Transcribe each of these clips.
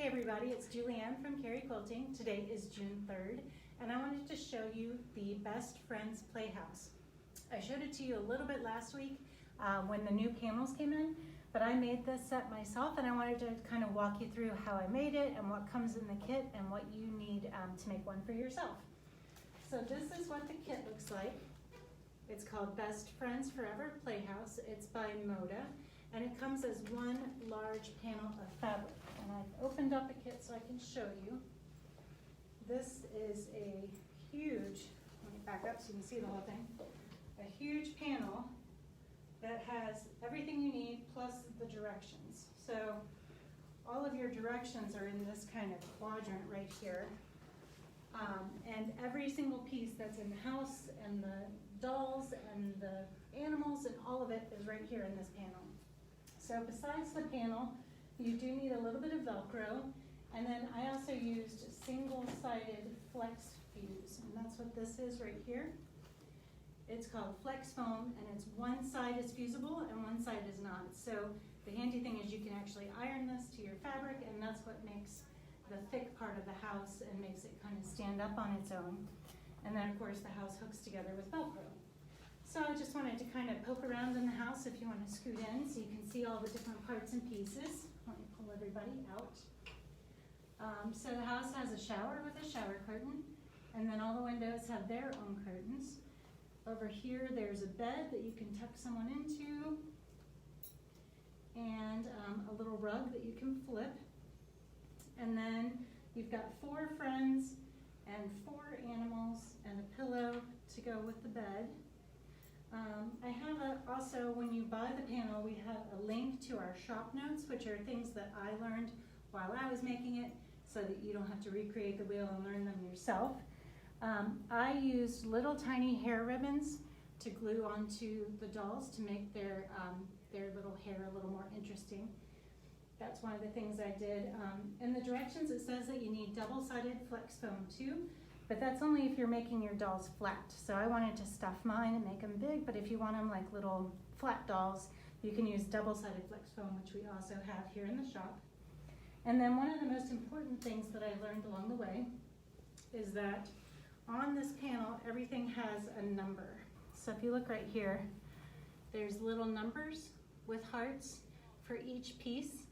everybody, it's Julianne from Cary Quilting. Today is June 3rd, and I wanted to show you the Best Friends Playhouse. I showed it to you a little bit last week when the new panels came in, but I made this set myself, and I wanted to kind of walk you through how I made it and what comes in the kit and what you need to make one for yourself. So this is what the kit looks like. It's called Best Friends Forever Playhouse. It's by Moda, and it comes as one large panel of fabric. And I've opened up the kit so I can show you. This is a huge, let me back up so you can see the whole thing, a huge panel that has everything you need plus the directions. So all of your directions are in this kind of quadrant right here. And every single piece that's in the house and the dolls and the animals and all of it is right here in this panel. So besides the panel, you do need a little bit of Velcro, and then I also used single-sided flex fuse, and that's what this is right here. It's called flex foam, and it's one side is fusible and one side is not. So the handy thing is you can actually iron this to your fabric, and that's what makes the thick part of the house and makes it kind of stand up on its own. And then of course the house hooks together with Velcro. So I just wanted to kind of poke around in the house if you want to scoot in so you can see all the different parts and pieces. Let me pull everybody out. So the house has a shower with a shower curtain, and then all the windows have their own curtains. Over here there's a bed that you can tuck someone into, and a little rug that you can flip. And then you've got 4 friends and 4 animals and a pillow to go with the bed. I have also, when you buy the panel, we have a link to our shop notes, which are things that I learned while I was making it so that you don't have to recreate the wheel and learn them yourself. I used little tiny hair ribbons to glue onto the dolls to make their little hair a little more interesting. That's one of the things I did. In the directions it says that you need double-sided flex foam too, but that's only if you're making your dolls flat. So I wanted to stuff mine and make them big, but if you want them like little flat dolls, you can use double-sided flex foam, which we also have here in the shop. And then one of the most important things that I learned along the way is that on this panel, everything has a number. So if you look right here, there's little numbers with hearts for each piece.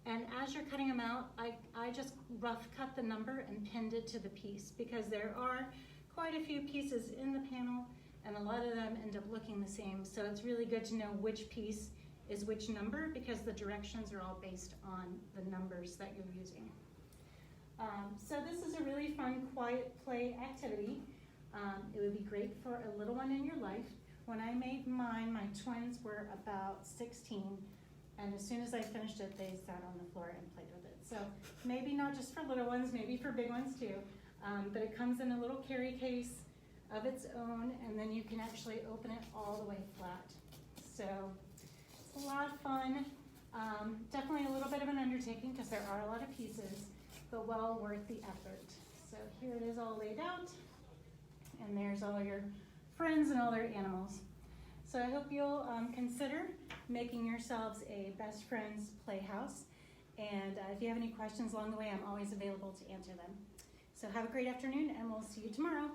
And as you're cutting them out, I just rough cut the number and pinned it to the piece because there are quite a few pieces in the panel and a lot of them end up looking the same. So it's really good to know which piece is which number because the directions are all based on the numbers that you're using. So this is a really fun, quiet play activity. It would be great for a little one in your life. When I made mine, my twins were about 16. And as soon as I finished it, they sat on the floor and played with it. So maybe not just for little ones, maybe for big ones too. But it comes in a little carry case of its own, and then you can actually open it all the way flat. So it's a lot of fun. Definitely a little bit of an undertaking because there are a lot of pieces, but well worth the effort. So here it is all laid out, and there's all your friends and all their animals. So I hope you'll consider making yourselves a Best Friends Playhouse. And if you have any questions along the way, I'm always available to answer them. So have a great afternoon, and we'll see you tomorrow.